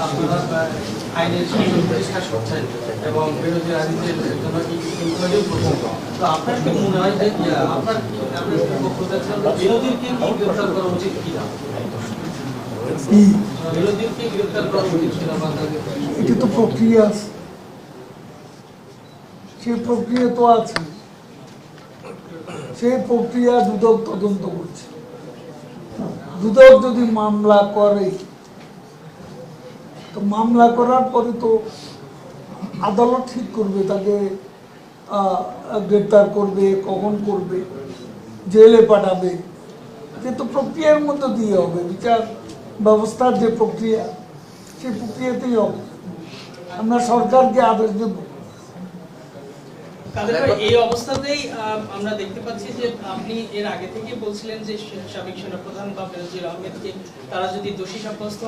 আপনারা আইনের শাসন প্রতিষ্ঠা করছেন এবং বিরোধী রাজনীতির জন্য ইনকোয়ারি করছেন। তো আপনার কি মনে হয় যে আপনার বিরোধীকে কি গ্রেফতার করা উচিত কিনা? বিরোধীকে গ্রেফতার করা উচিত কিনা? এটা তো প্রক্রিয়া আছে, সেই প্রক্রিয়া তো আছে, সেই প্রক্রিয়া দুদক তদন্ত করছে। দুদক যদি মামলা করে তো মামলা করার পরে তো আদালত ঠিক করবে তাকে গ্রেপ্তার করবে, কখন করবে, জেলে পাঠাবে। কিন্তু প্রক্রিয়ার মধ্যে দিয়ে হবে, বিচার ব্যবস্থার যে প্রক্রিয়া সেই প্রক্রিয়াতেই হবে। আমরা সরকারকে আদেশ দেব। এই অবস্থাতেই আমরা দেখতে পাচ্ছি যে আপনি এর আগে থেকে বলছিলেন যে সাবেক সেনাপ্রধান বা বেনজির আহমেদকে তারা যদি দোষী সাব্যস্ত